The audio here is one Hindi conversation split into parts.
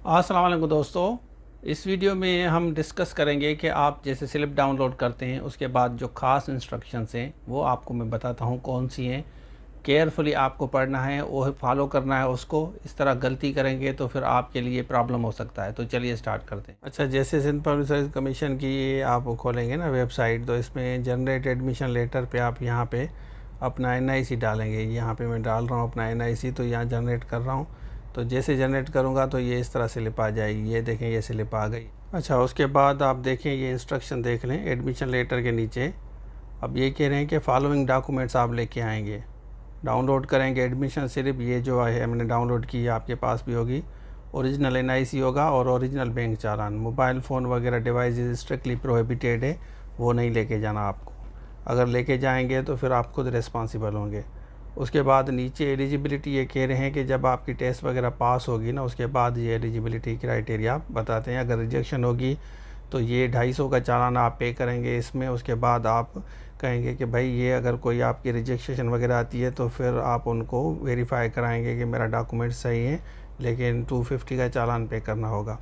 अस्सलाम वालेकुम दोस्तों। इस वीडियो में हम डिस्कस करेंगे कि आप जैसे स्लिप डाउनलोड करते हैं उसके बाद जो ख़ास इंस्ट्रक्शंस हैं वो आपको मैं बताता हूँ कौन सी हैं। केयरफुली आपको पढ़ना है, वो फॉलो करना है उसको। इस तरह गलती करेंगे तो फिर आपके लिए प्रॉब्लम हो सकता है। तो चलिए स्टार्ट करते हैं। अच्छा, जैसे सिंध पब्लिक सर्विस कमीशन की आप खोलेंगे ना वेबसाइट, तो इसमें जनरेट एडमिशन लेटर पे आप यहाँ पे अपना NIC डालेंगे। यहाँ पे मैं डाल रहा हूँ अपना NIC, तो यहाँ जनरेट कर रहा हूँ। तो जैसे जनरेट करूँगा तो ये इस तरह स्लिप आ जाएगी। ये देखें, ये स्लिप आ गई। अच्छा, उसके बाद आप देखें, ये इंस्ट्रक्शन देख लें एडमिशन लेटर के नीचे। अब ये कह रहे हैं कि फॉलोइंग डॉक्यूमेंट्स आप लेके आएंगे। डाउनलोड करेंगे एडमिशन स्लिप, ये जो है मैंने डाउनलोड की, आपके पास भी होगी। ओरिजिनल NIC होगा और ओरिजिनल बैंक चालान। मोबाइल फ़ोन वगैरह डिवाइस स्ट्रिक्टली प्रोहिबिटेड है, वो नहीं लेके जाना आपको। अगर लेके जाएंगे तो फिर आप खुद रिस्पॉन्सिबल होंगे। उसके बाद नीचे एलिजिबिलिटी ये कह रहे हैं कि जब आपकी टेस्ट वगैरह पास होगी ना, उसके बाद ये एलिजिबिलिटी क्राइटेरिया बताते हैं। अगर रिजेक्शन होगी तो ये 250 का चालान आप पे करेंगे इसमें। उसके बाद आप कहेंगे कि भाई ये अगर कोई आपकी रिजेक्शन वगैरह आती है तो फिर आप उनको वेरीफाई कराएंगे कि मेरा डॉक्यूमेंट सही है, लेकिन 250 का चालान पे करना होगा।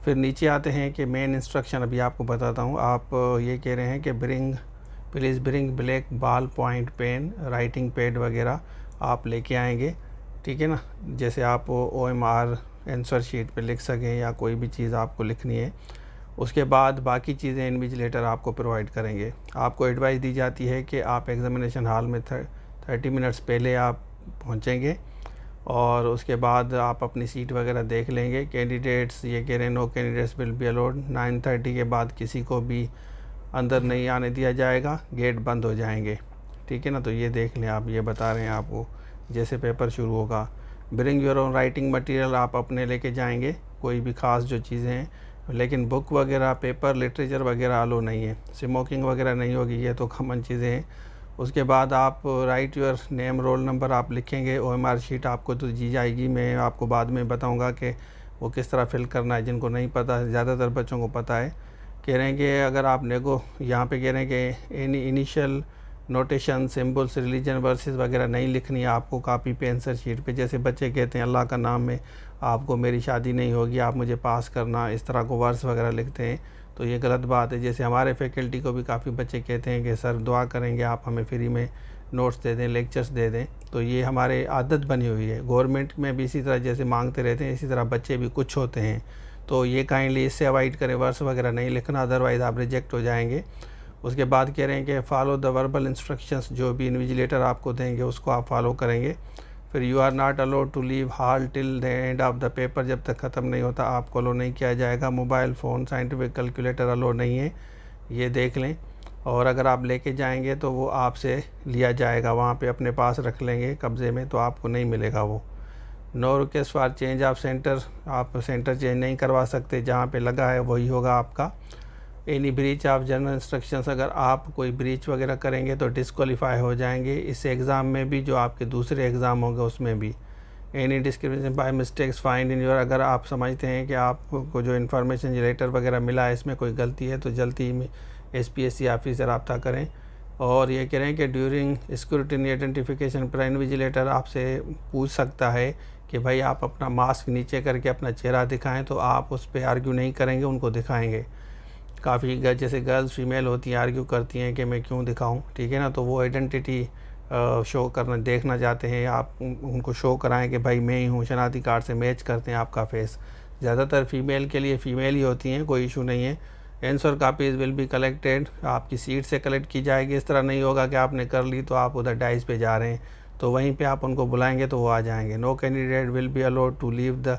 फिर नीचे आते हैं कि मेन इंस्ट्रक्शन अभी आपको बताता हूँ। आप ये कह रहे हैं कि please bring black ball point pen, writing pad वगैरह आप लेके आएंगे, ठीक है ना। जैसे आप OMR आंसर शीट पे लिख सकें या कोई भी चीज़ आपको लिखनी है। उसके बाद बाकी चीज़ें इन्विजिलेटर आपको प्रोवाइड करेंगे। आपको एडवाइस दी जाती है कि आप एग्ज़ामिनेशन हॉल में 30 मिनट्स पहले आप पहुँचेंगे और उसके बाद आप अपनी सीट वगैरह देख लेंगे। कैंडिडेट्स ये कह रहे हैं no candidates will be allowed. 9:30 के बाद किसी को भी अंदर नहीं आने दिया जाएगा, गेट बंद हो जाएंगे, ठीक है ना। तो ये देख लें, आप ये बता रहे हैं आपको जैसे पेपर शुरू होगा। Bring your own writing material, आप अपने लेके जाएंगे कोई भी ख़ास जो चीज़ें हैं, लेकिन बुक वगैरह पेपर लिटरेचर वगैरह अलो नहीं है। स्मोकिंग वगैरह नहीं होगी, ये तो कॉमन चीज़ें हैं। उसके बाद आप right your name roll number आप लिखेंगे। OMR शीट आपको तो दी जाएगी, मैं आपको बाद में बताऊंगा कि वो किस तरह फिल करना है, जिनको नहीं पता, ज़्यादातर बच्चों को पता है। कह रहे हैं कि अगर आप यहाँ पे कह रहे हैं कि any initial notation symbols religion versus वगैरह नहीं लिखनी है आपको कॉपी पे आंसर शीट पे। जैसे बच्चे कहते हैं अल्लाह का नाम में आपको मेरी शादी नहीं होगी, आप मुझे पास करना, इस तरह को वर्स वगैरह लिखते हैं, तो ये गलत बात है। जैसे हमारे फैकल्टी को भी काफ़ी बच्चे कहते हैं कि सर दुआ करेंगे आप हमें फ्री में नोट्स दे दें, लेक्चर्स दे दें, तो ये हमारे आदत बनी हुई है। गवर्नमेंट में भी इसी तरह जैसे मांगते रहते हैं, इसी तरह बच्चे भी कुछ होते हैं। तो ये काइंडली इससे अवॉइड करें, वर्स वगैरह नहीं लिखना, अदरवाइज़ आप रिजेक्ट हो जाएंगे। उसके बाद कह रहे हैं कि फॉलो द वर्बल इंस्ट्रक्शंस, जो भी इन्विजिलेटर आपको देंगे उसको आप फॉलो करेंगे। फिर you are not allowed to leave hall till the end of the paper, जब तक ख़त्म नहीं होता आपको अलो नहीं किया जाएगा। मोबाइल फ़ोन साइंटिफिक कैलकुलेटर अलो नहीं है, ये देख लें। और अगर आप लेके जाएंगे तो वो आपसे लिया जाएगा, वहाँ पे अपने पास रख लेंगे कब्ज़े में, तो आपको नहीं मिलेगा वो। No request for change of centre, आप सेंटर चेंज नहीं करवा सकते, जहाँ पे लगा है वही होगा आपका। Any breach of general instructions, अगर आप कोई ब्रीच वगैरह करेंगे तो डिस्क्वालीफाई हो जाएंगे इस एग्ज़ाम में भी, जो आपके दूसरे एग्ज़ाम होंगे उसमें भी। Any discrimination by mistakes find in your, अगर आप समझते हैं कि आपको जो इन्फॉर्मेशन लेटर वगैरह मिला है इसमें कोई गलती है तो जल्दी में SPSC ऑफिस से रब्ता करें। और ये कह रहे हैं कि ड्यूरिंग स्क्रूटिनी आइडेंटिफिकेशन पर इन्विजिलेटर आपसे पूछ सकता है कि भाई आप अपना मास्क नीचे करके अपना चेहरा दिखाएं, तो आप उस पर आर्ग्यू नहीं करेंगे, उनको दिखाएंगे। काफ़ी जैसे गर्ल्स फीमेल होती हैं आर्ग्यू करती हैं कि मैं क्यों दिखाऊं, ठीक है ना। तो वो आइडेंटिटी शो करना देखना चाहते हैं, आप उनको शो कराएं कि भाई मैं ही हूँ, शनाख्ती कार्ड से मैच करते हैं आपका फेस। ज़्यादातर फ़ीमेल के लिए फ़ीमेल ही होती हैं, कोई इशू नहीं है। Answer copies will be collected, आपकी सीट से कलेक्ट की जाएगी। इस तरह नहीं होगा कि आपने कर ली तो आप उधर डाइस पे जा रहे हैं, तो वहीं पे आप उनको बुलाएंगे तो वो आ जाएंगे। No candidate will be allowed to leave the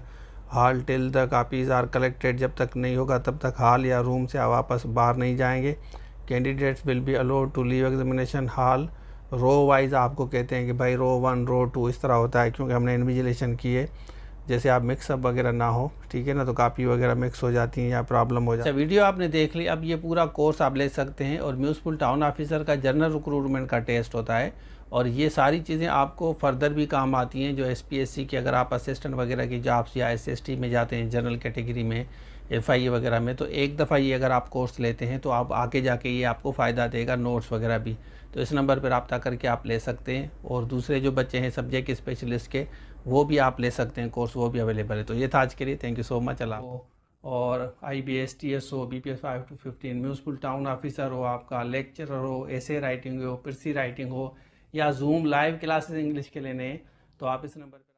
hall till the copies are collected, जब तक नहीं होगा तब तक हॉल या रूम से वापस बाहर नहीं जाएंगे। Candidates will be allowed to leave examination hall row wise, आपको कहते हैं कि भाई रो 1 रो 2 इस तरह होता है, क्योंकि हमने इन्विजिलेशन की है, जैसे आप मिक्सअप वगैरह ना हो, ठीक है ना, तो कापी वगैरह मिक्स हो जाती हैं या प्रॉब्लम हो जाती है। वीडियो आपने देख ली, अब ये पूरा कोर्स आप ले सकते हैं। और म्यूनसिपल टाउन ऑफिसर का जनरल रिक्रूटमेंट का टेस्ट होता है, और ये सारी चीज़ें आपको फर्दर भी काम आती हैं। जो SPSC की अगर आप असिस्टेंट वगैरह की जॉब्स या SST में जाते हैं जनरल कैटेगरी में, FIA वगैरह में, तो एक दफ़ा ये अगर आप कोर्स लेते हैं तो आप आगे जाके ये आपको फ़ायदा देगा, नोट्स वगैरह भी। तो इस नंबर पर रब्ता करके आप ले सकते हैं। और दूसरे जो बच्चे हैं सब्जेक्ट स्पेशलिस्ट के, वो भी आप ले सकते हैं कोर्स, वो भी अवेलेबल है। तो ये था आज के लिए, थैंक यू सो मच। अल्लाह। और IBS TS हो, BPS 5 to 15, municipal town officer हो, आपका लेक्चरर हो, एसे राइटिंग हो, पिरसी राइटिंग हो, या जूम लाइव क्लासेस इंग्लिश के लेने हैं, तो आप इस नंबर